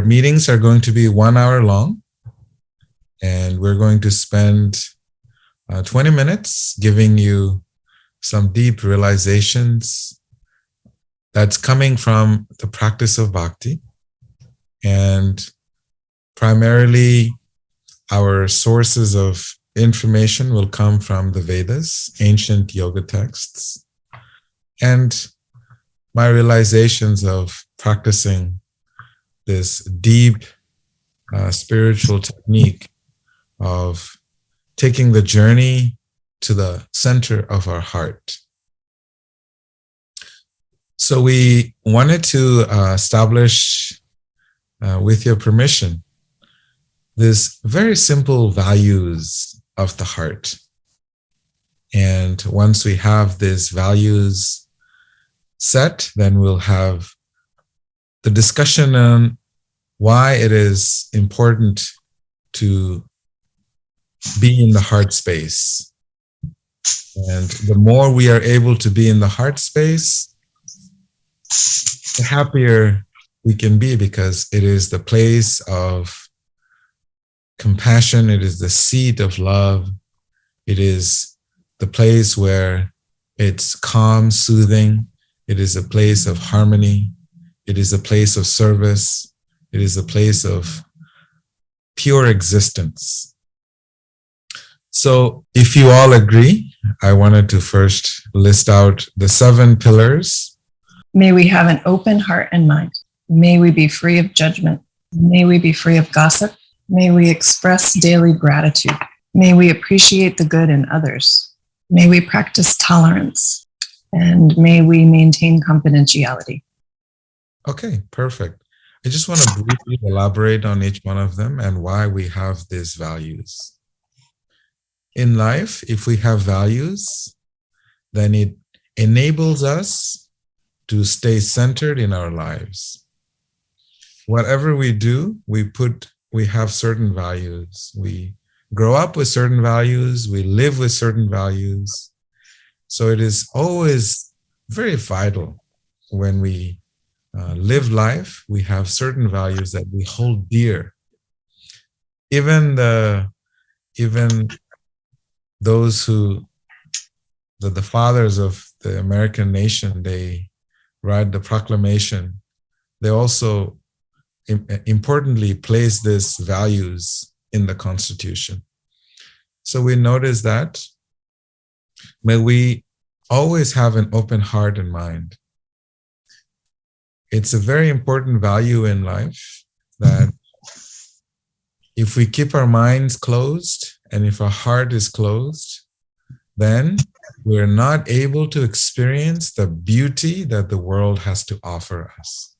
meetings are going to be 1 hour long, and we're going to spend 20 minutes giving you some deep realizations that's coming from the practice of bhakti. And primarily, our sources of information will come from the Vedas, ancient yoga texts, and my realizations of practicing this deep spiritual technique of taking the journey to the center of our heart. So we wanted to establish, with your permission, this very simple values of the heart. And once we have these values set, then we'll have the discussion on why it is important to be in the heart space. And the more we are able to be in the heart space, the happier we can be, because it is the place of compassion, it is the seat of love, it is the place where it's calm, soothing, it is a place of harmony, it is a place of service, it is a place of pure existence. So if you all agree, I wanted to first list out the 7 pillars. May we have an open heart and mind. May we be free of judgment. May we be free of gossip. May we express daily gratitude. May we appreciate the good in others. May we practice tolerance. And may we maintain confidentiality. Okay, perfect. I just want to briefly elaborate on each one of them and why we have these values. In life, if we have values, then it enables us to stay centered in our lives. Whatever we do, we have certain values. We grow up with certain values. We live with certain values. So it is always very vital when we live life, we have certain values that we hold dear. Even those who, the fathers of the American nation, they write the proclamation. They also importantly place these values in the Constitution. So we notice that may we always have an open heart and mind. It's a very important value in life that if we keep our minds closed and if our heart is closed, then we're not able to experience the beauty that the world has to offer us.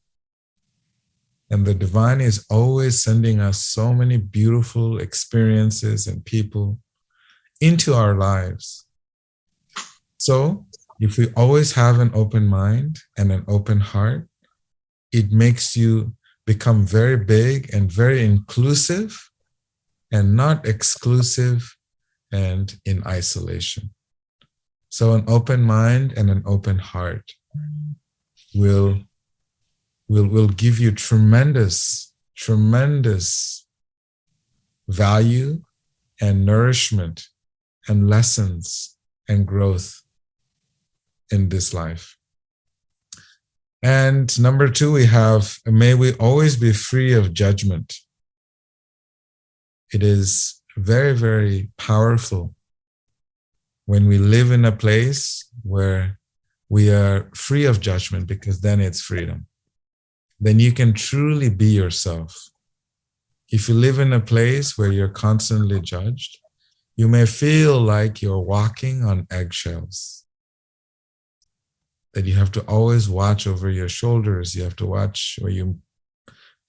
And the divine is always sending us so many beautiful experiences and people into our lives. So if we always have an open mind and an open heart, it makes you become very big and very inclusive and not exclusive and in isolation. So an open mind and an open heart will give you tremendous value and nourishment and lessons and growth in this life. And number 2, we have, may we always be free of judgment. It is very, very powerful when we live in a place where we are free of judgment, because then it's freedom. Then you can truly be yourself. If you live in a place where you're constantly judged, you may feel like you're walking on eggshells. That you have to always watch over your shoulders. You have to watch where you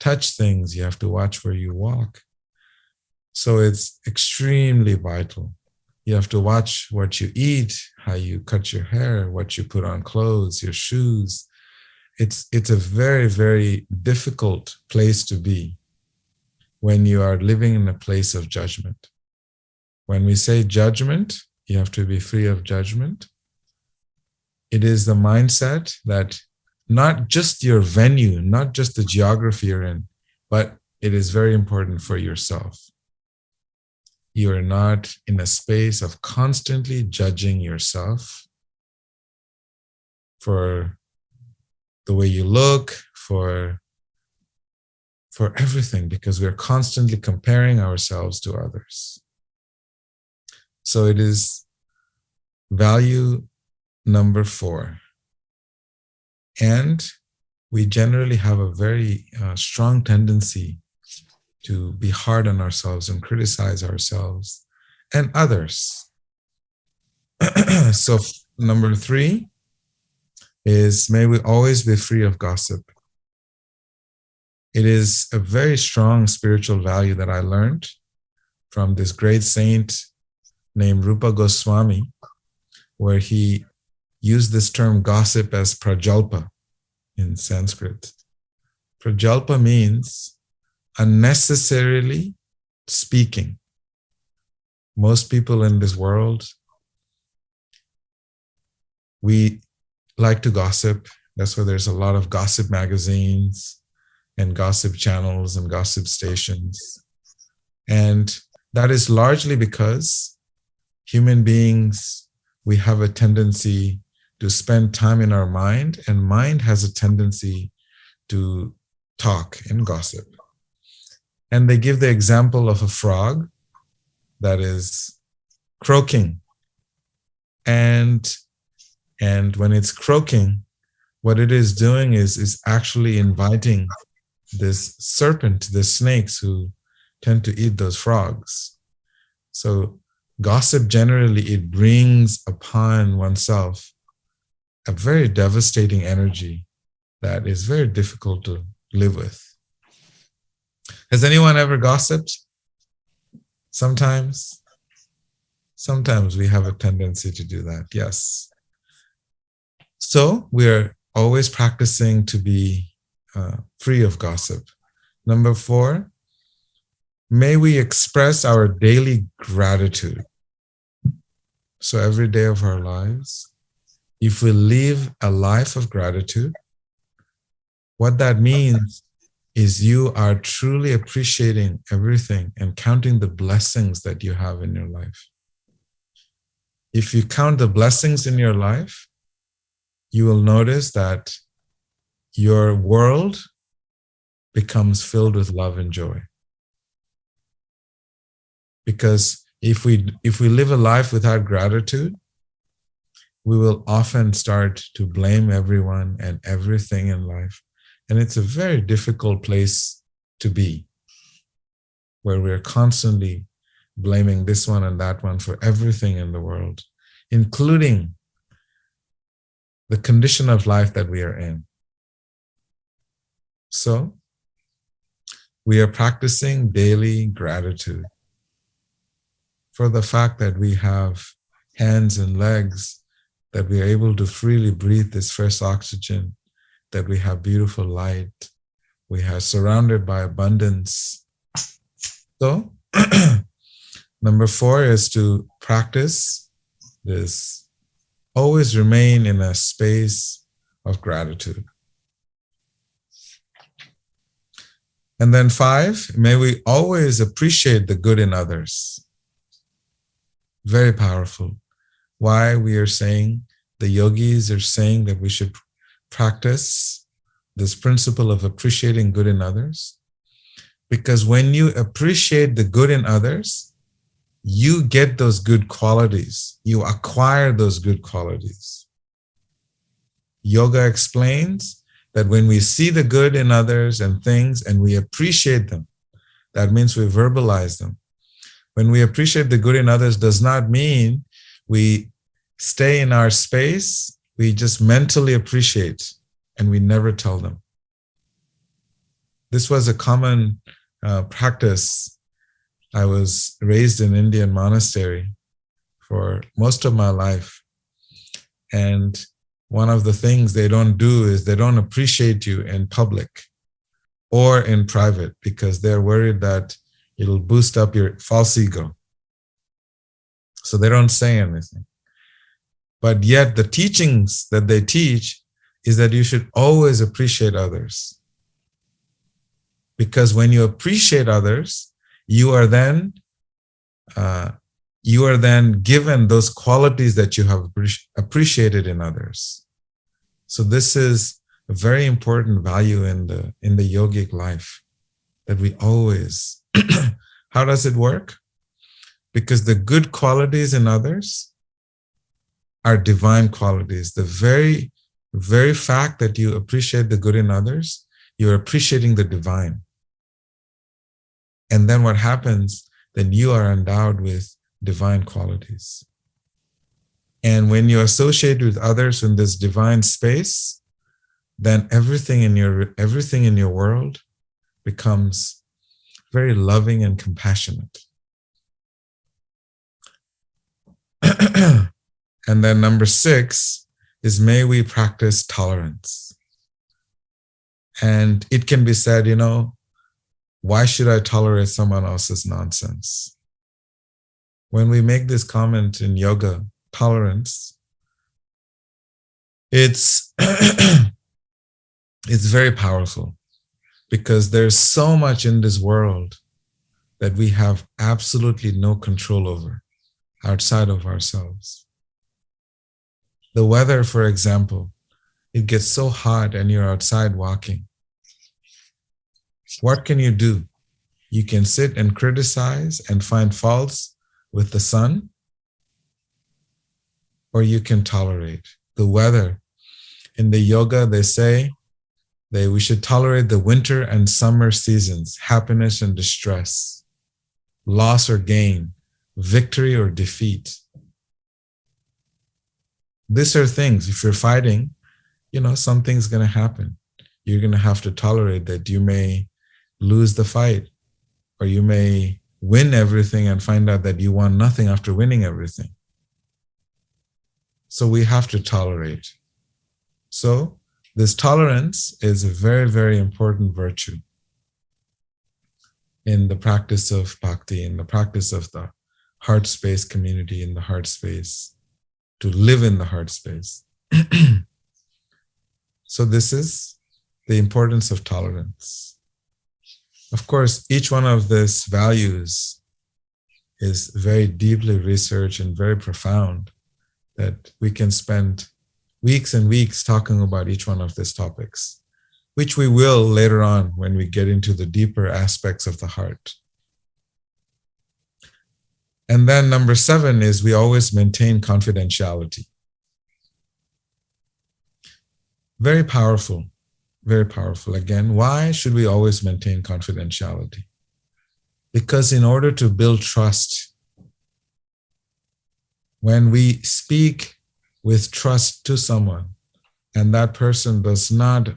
touch things. You have to watch where you walk. So it's extremely vital. You have to watch what you eat, how you cut your hair, what you put on clothes, your shoes. It's a very, very difficult place to be when you are living in a place of judgment. When we say judgment, you have to be free of judgment. It is the mindset that not just your venue, not just the geography you're in, but it is very important for yourself. You are not in a space of constantly judging yourself for the way you look, for everything, because we're constantly comparing ourselves to others. So it is value number 4. And we generally have a very strong tendency to be hard on ourselves and criticize ourselves and others. So number 3 is, may we always be free of gossip. It is a very strong spiritual value that I learned from this great saint named Rupa Goswami, where he used this term gossip as prajalpa in Sanskrit. Prajalpa means unnecessarily speaking. Most people in this world, we like to gossip. That's why there's a lot of gossip magazines and gossip channels and gossip stations. And that is largely because human beings, we have a tendency to spend time in our mind, and mind has a tendency to talk and gossip. And they give the example of a frog that is croaking. And when it's croaking, what it is doing is actually inviting this serpent, the snakes who tend to eat those frogs. So gossip generally, it brings upon oneself a very devastating energy that is very difficult to live with. Has anyone ever gossiped? Sometimes we have a tendency to do that, yes. So we're always practicing to be free of gossip. Number 4, may we express our daily gratitude. So every day of our lives, if we live a life of gratitude, what that means is you are truly appreciating everything and counting the blessings that you have in your life. If you count the blessings in your life, you will notice that your world becomes filled with love and joy. Because if we live a life without gratitude, we will often start to blame everyone and everything in life. And it's a very difficult place to be, where we're constantly blaming this one and that one for everything in the world, including the condition of life that we are in. So we are practicing daily gratitude for the fact that we have hands and legs, that we are able to freely breathe this fresh oxygen, that we have beautiful light, we are surrounded by abundance. So number 4 is to practice this, always remain in a space of gratitude. And then 5, may we always appreciate the good in others. Very powerful. Why we are saying, the yogis are saying that we should practice this principle of appreciating good in others. Because when you appreciate the good in others, you get those good qualities. You acquire those good qualities. Yoga explains that when we see the good in others and things and we appreciate them, that means we verbalize them. When we appreciate the good in others does not mean we stay in our space, we just mentally appreciate and we never tell them. This was a common practice. I was raised in an Indian monastery for most of my life. And one of the things they don't do is they don't appreciate you in public or in private, because they're worried that it'll boost up your false ego. So they don't say anything. But yet the teachings that they teach is that you should always appreciate others. Because when you appreciate others, you are then given those qualities that you have appreciated in others. So this is a very important value in the yogic life, that we always. How does it work? Because the good qualities in others are divine qualities. The very, very fact that you appreciate the good in others, you're appreciating the divine. And then what happens? Then you are endowed with divine qualities. And when you associate with others in this divine space, then everything in your world becomes very loving and compassionate. And then number 6 is, may we practice tolerance. And it can be said, why should I tolerate someone else's nonsense? When we make this comment in yoga, tolerance, it's it's very powerful, because there's so much in this world that we have absolutely no control over outside of ourselves. The weather, for example, it gets so hot and you're outside walking. What can you do? You can sit and criticize and find faults with the sun, or you can tolerate the weather. In the yoga, they say we should tolerate the winter and summer seasons, happiness and distress, loss or gain, victory or defeat. These are things, if you're fighting, something's going to happen. You're going to have to tolerate that. You may lose the fight, or you may win everything and find out that you won nothing after winning everything. So we have to tolerate. So this tolerance is a very, very important virtue in the practice of bhakti, in the practice of the Heartspace community, in the Heartspace, to live in the Heartspace. So this is the importance of tolerance. Of course, each one of these values is very deeply researched and very profound, that we can spend weeks and weeks talking about each one of these topics, which we will later on when we get into the deeper aspects of the heart. And then number 7 is, we always maintain confidentiality. Very powerful, very powerful. Again, why should we always maintain confidentiality? Because in order to build trust, when we speak with trust to someone, and that person does not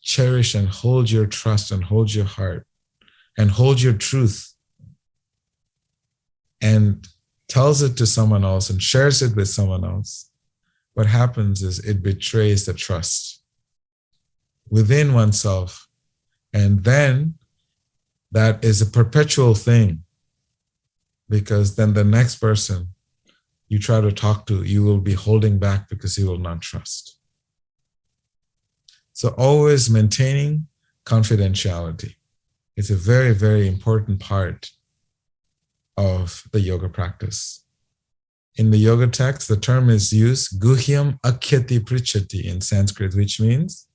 cherish and hold your trust and hold your heart and hold your truth, and tells it to someone else and shares it with someone else, what happens is it betrays the trust within oneself. And then that is a perpetual thing, because then the next person you try to talk to, you will be holding back because you will not trust. So always maintaining confidentiality. It's a very, very important part of the yoga practice. In the yoga text, the term is used, guhyam akhyati prichati in Sanskrit, which means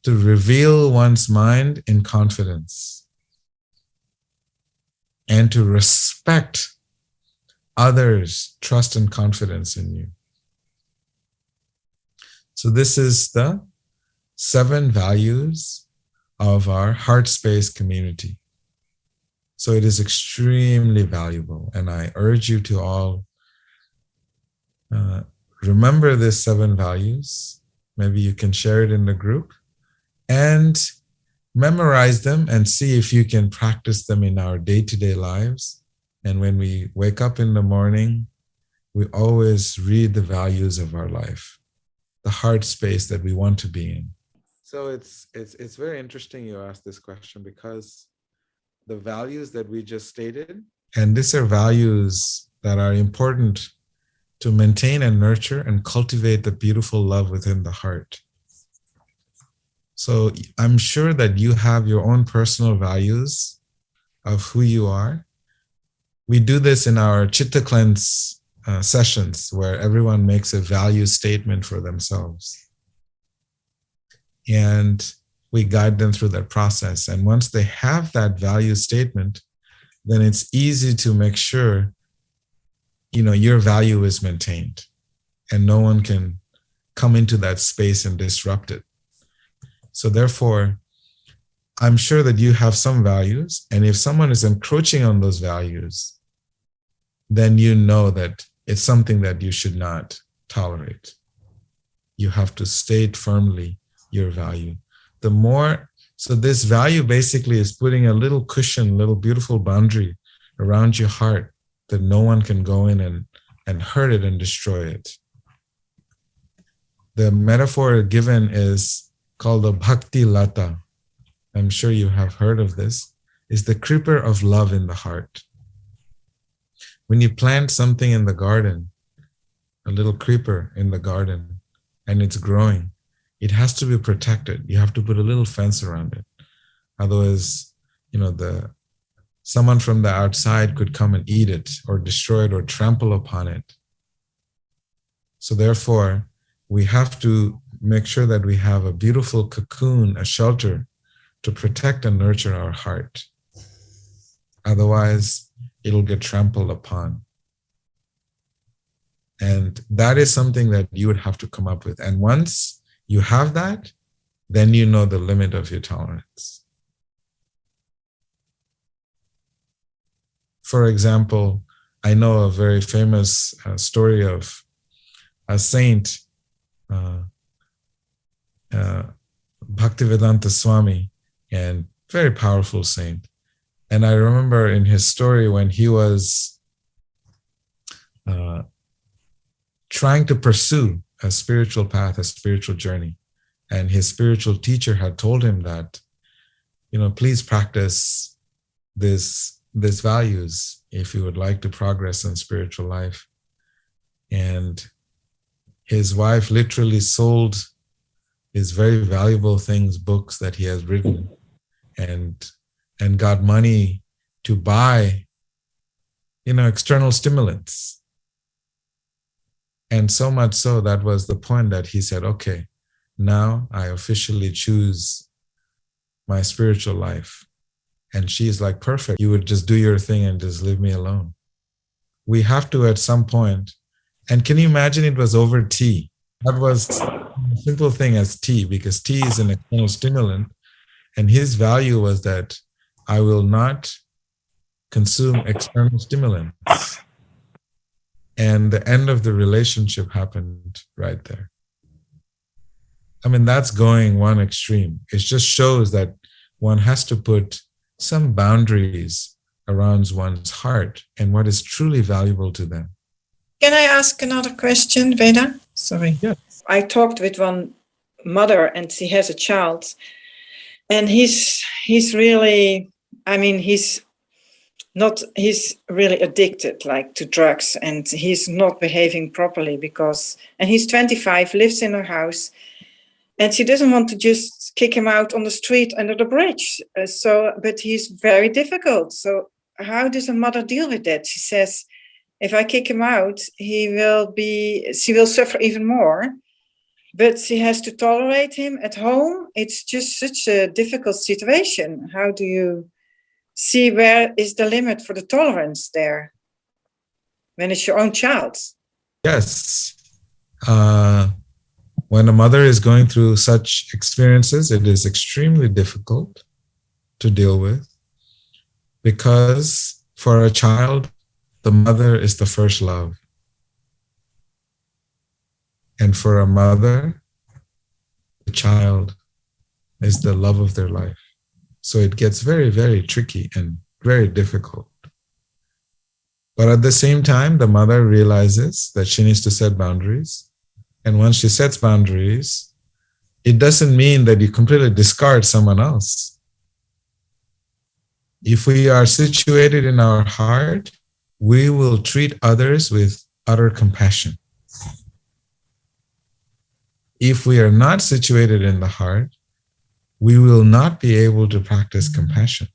to reveal one's mind in confidence and to respect others' trust and confidence in you. So this is the 7 values of our Heartspace community. So it is extremely valuable, and I urge you to all remember these 7 values. Maybe you can share it in the group and memorize them and see if you can practice them in our day-to-day lives. And when we wake up in the morning, we always read the values of our life, the heart space that we want to be in. So it's very interesting you asked this question, because the values that we just stated, and these are values that are important to maintain and nurture and cultivate the beautiful love within the heart. So I'm sure that you have your own personal values of who you are. We do this in our Chitta Cleanse sessions where everyone makes a value statement for themselves. And we guide them through that process. And once they have that value statement, then it's easy to make sure, your value is maintained and no one can come into that space and disrupt it. So therefore, I'm sure that you have some values, and if someone is encroaching on those values, then you know that it's something that you should not tolerate. You have to state firmly your value. So this value basically is putting a little cushion, little beautiful boundary around your heart that no one can go in and hurt it and destroy it. The metaphor given is called the Bhakti Lata. I'm sure you have heard of this. Is the creeper of love in the heart. When you plant something in the garden, a little creeper in the garden, and it's growing, it has to be protected. You have to put a little fence around it. Otherwise, someone from the outside could come and eat it or destroy it or trample upon it. So therefore, we have to make sure that we have a beautiful cocoon, a shelter to protect and nurture our heart. Otherwise, it'll get trampled upon. And that is something that you would have to come up with. And once you have that, then you know the limit of your tolerance. For example, I know a very famous story of a saint, Bhaktivedanta Swami, and very powerful saint. And I remember in his story when he was trying to pursue a spiritual path, a spiritual journey. And his spiritual teacher had told him that, please practice these values if you would like to progress in spiritual life. And his wife literally sold his very valuable things, books that he has written, and got money to buy, external stimulants. And so much so that was the point that he said, okay, now I officially choose my spiritual life. And she's like, perfect. You would just do your thing and just leave me alone. We have to at some point. And can you imagine it was over tea? That was a simple thing as tea, because tea is an external stimulant. And his value was that I will not consume external stimulants. And the end of the relationship happened right there. I mean, that's going one extreme. It just shows that one has to put some boundaries around one's heart and what is truly valuable to them. Can I ask another question, Veda? Sorry. Yeah. I talked with one mother and she has a child. And he's really, he's really addicted, like, to drugs, and he's not behaving properly and he's 25, lives in her house, and she doesn't want to just kick him out on the street under the bridge. But he's very difficult. So how does a mother deal with that? She says, if I kick him out, she will suffer even more. But she has to tolerate him at home. It's just such a difficult situation. How do you see where is the limit for the tolerance there when it's your own child? Yes. When a mother is going through such experiences, it is extremely difficult to deal with, because for a child, the mother is the first love. And for a mother, the child is the love of their life. So it gets very, very tricky and very difficult. But at the same time, the mother realizes that she needs to set boundaries. And once she sets boundaries, it doesn't mean that you completely discard someone else. If we are situated in our heart, we will treat others with utter compassion. If we are not situated in the heart, we will not be able to practice compassion.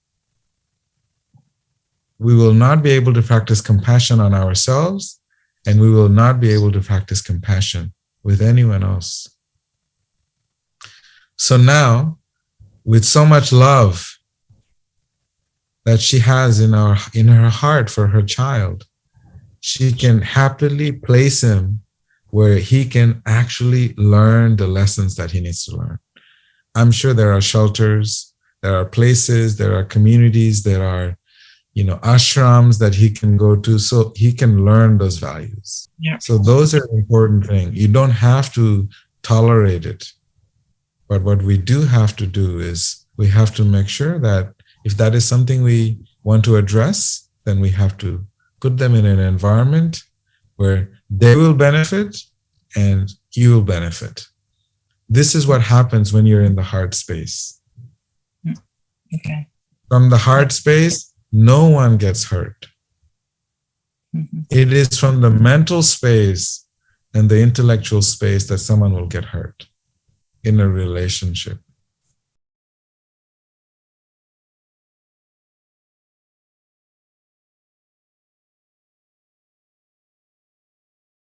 We will not be able to practice compassion on ourselves, and we will not be able to practice compassion with anyone else. So now, with so much love that she has in her heart for her child, she can happily place him where he can actually learn the lessons that he needs to learn. I'm sure there are shelters, there are places, there are communities, there are, ashrams that he can go to so he can learn those values. Yeah. So those are the important things. You don't have to tolerate it. But what we do have to do is we have to make sure that if that is something we want to address, then we have to put them in an environment where they will benefit and you will benefit. This is what happens when you're in the heart space. Okay. From the heart space, no one gets hurt. Mm-hmm. It is from the mental space and the intellectual space that someone will get hurt in a relationship.